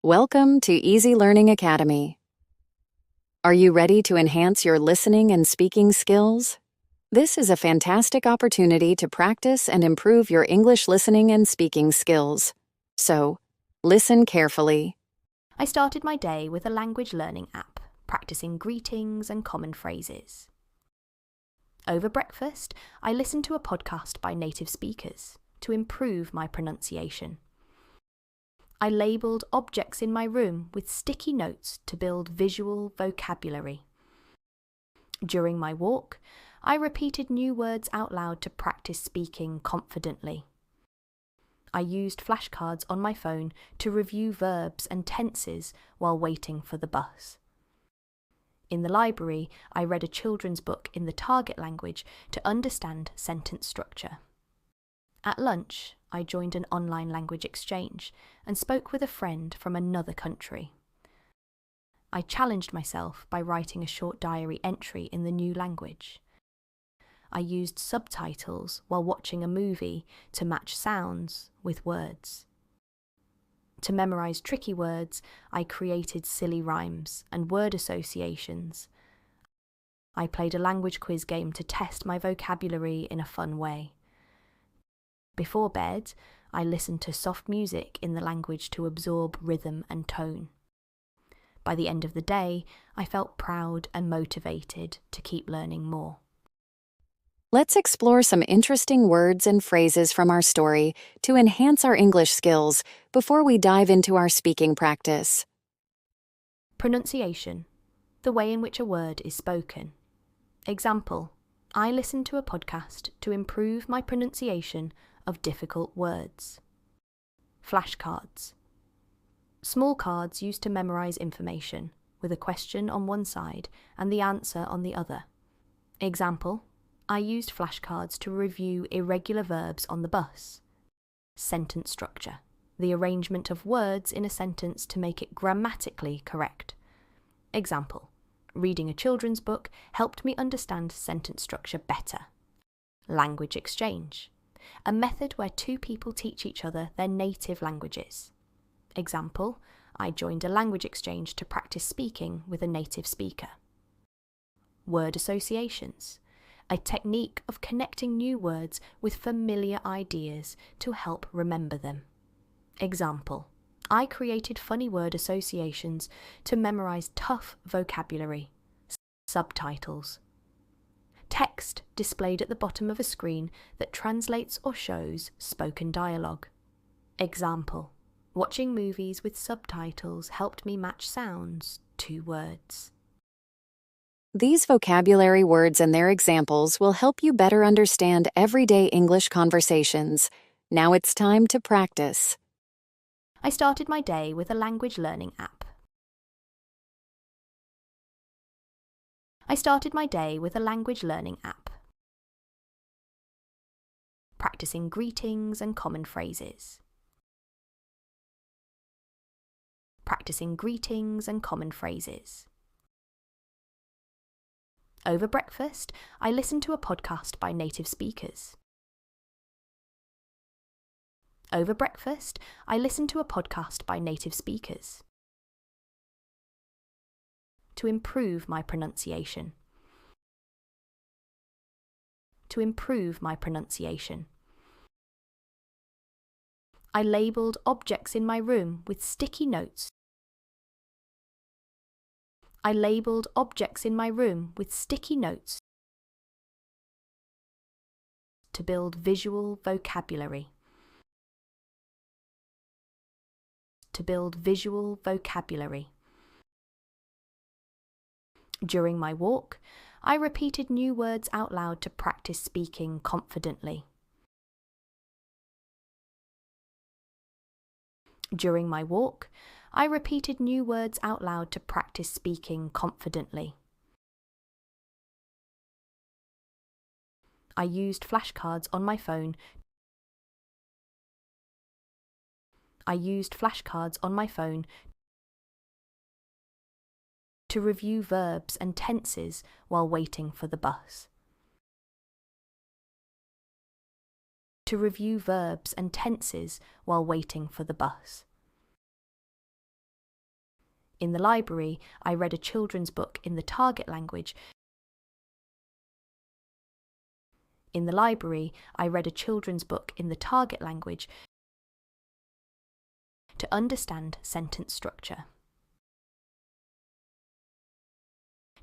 Welcome to Easy Learning Academy. Are you ready to enhance your listening and speaking skills? This is a fantastic opportunity to practice and improve your English listening and speaking skills. So, listen carefully. I started my day with a language learning app, practicing greetings and common phrases. Over breakfast, I listened to a podcast by native speakers to improve my pronunciation. I labelled objects in my room with sticky notes to build visual vocabulary. During my walk, I repeated new words out loud to practice speaking confidently. I used flashcards on my phone to review verbs and tenses while waiting for the bus. In the library, I read a children's book in the target language to understand sentence structure. At lunch, I joined an online language exchange and spoke with a friend from another country. I challenged myself by writing a short diary entry in the new language. I used subtitles while watching a movie to match sounds with words. To memorize tricky words, I created silly rhymes and word associations. I played a language quiz game to test my vocabulary in a fun way. Before bed, I listened to soft music in the language to absorb rhythm and tone. By the end of the day, I felt proud and motivated to keep learning more. Let's explore some interesting words and phrases from our story to enhance our English skills before we dive into our speaking practice. Pronunciation, the way in which a word is spoken. Example, I listened to a podcast to improve my pronunciation of difficult words. Flashcards. Small cards used to memorize information, with a question on one side and the answer on the other. Example, I used flashcards to review irregular verbs on the bus. Sentence structure. The arrangement of words in a sentence to make it grammatically correct. Example, reading a children's book helped me understand sentence structure better. Language exchange. A method where two people teach each other their native languages. Example, I joined a language exchange to practice speaking with a native speaker. Word associations. A technique of connecting new words with familiar ideas to help remember them. Example, I created funny word associations to memorize tough vocabulary. Subtitles. Text displayed at the bottom of a screen that translates or shows spoken dialogue. Example, watching movies with subtitles helped me match sounds to words. These vocabulary words and their examples will help you better understand everyday English conversations. Now it's time to practice. I started my day with a language learning app. I started my day with a language learning app, practicing greetings and common phrases. Practicing greetings and common phrases. Over breakfast, I listened to a podcast by native speakers. Over breakfast, I listened to a podcast by native speakers to improve my pronunciation. To improve my pronunciation. I labelled objects in my room with sticky notes. I labelled objects in my room with sticky notes to build visual vocabulary. To build visual vocabulary. During my walk, I repeated new words out loud to practice speaking confidently. During my walk, I repeated new words out loud to practice speaking confidently. I used flashcards on my phone. I used flashcards on my phone to review verbs and tenses while waiting for the bus. To review verbs and tenses while waiting for the bus. In the library, I read a children's book in the target language. In the library, I read a children's book in the target language to understand sentence structure.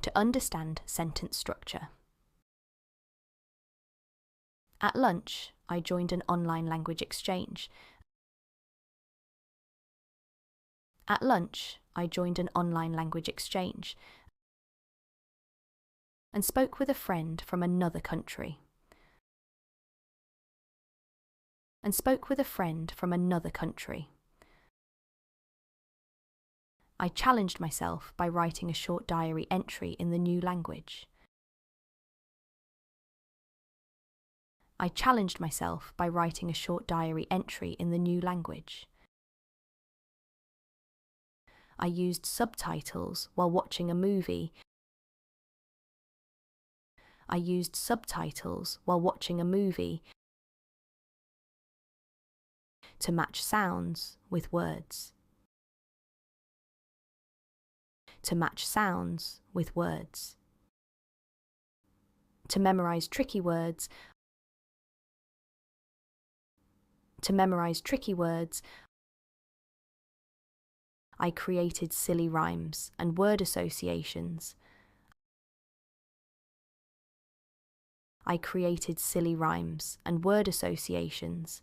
To understand sentence structure. At lunch, I joined an online language exchange. At lunch, I joined an online language exchange and spoke with a friend from another country. And spoke with a friend from another country. I challenged myself by writing a short diary entry in the new language. I challenged myself by writing a short diary entry in the new language. I used subtitles while watching a movie. I used subtitles while watching a movie to match sounds with words. To match sounds with words. To memorize tricky words. To memorize tricky words, I created silly rhymes and word associations. I created silly rhymes and word associations.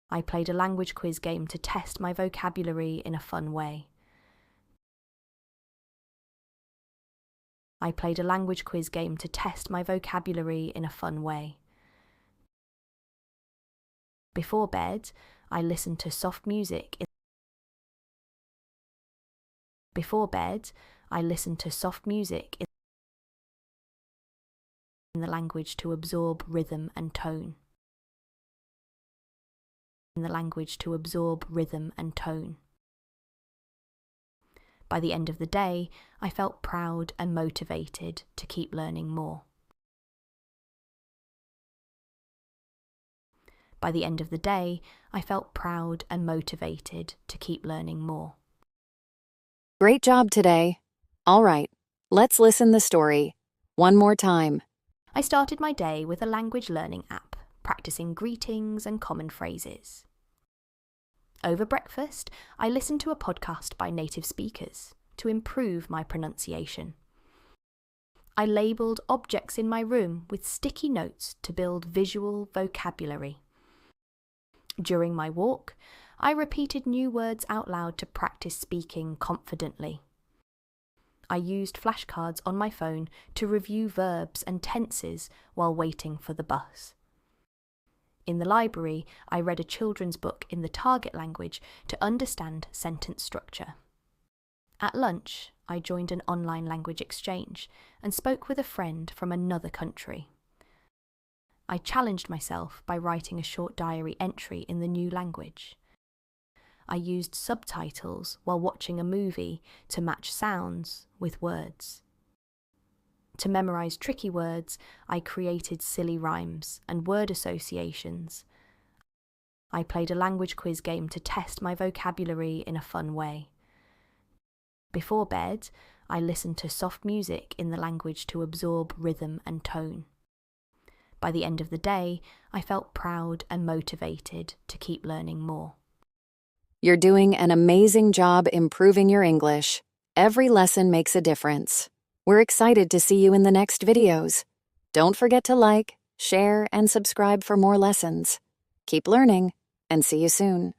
I played a language quiz game to test my vocabulary in a fun way. I played a language quiz game to test my vocabulary in a fun way. Before bed, I listened to soft music. Before bed, I listened to soft music in the language to absorb rhythm and tone. In the language to absorb rhythm and tone. By the end of the day, I felt proud and motivated to keep learning more. By the end of the day, I felt proud and motivated to keep learning more. Great job today. All right, let's listen the story one more time. I started my day with a language learning app, practicing greetings and common phrases. Over breakfast, I listened to a podcast by native speakers to improve my pronunciation. I labelled objects in my room with sticky notes to build visual vocabulary. During my walk, I repeated new words out loud to practice speaking confidently. I used flashcards on my phone to review verbs and tenses while waiting for the bus. In the library, I read a children's book in the target language to understand sentence structure. At lunch, I joined an online language exchange and spoke with a friend from another country. I challenged myself by writing a short diary entry in the new language. I used subtitles while watching a movie to match sounds with words. To memorize tricky words, I created silly rhymes and word associations. I played a language quiz game to test my vocabulary in a fun way. Before bed, I listened to soft music in the language to absorb rhythm and tone. By the end of the day, I felt proud and motivated to keep learning more. You're doing an amazing job improving your English. Every lesson makes a difference. We're excited to see you in the next videos. Don't forget to like, share, and subscribe for more lessons. Keep learning, and see you soon.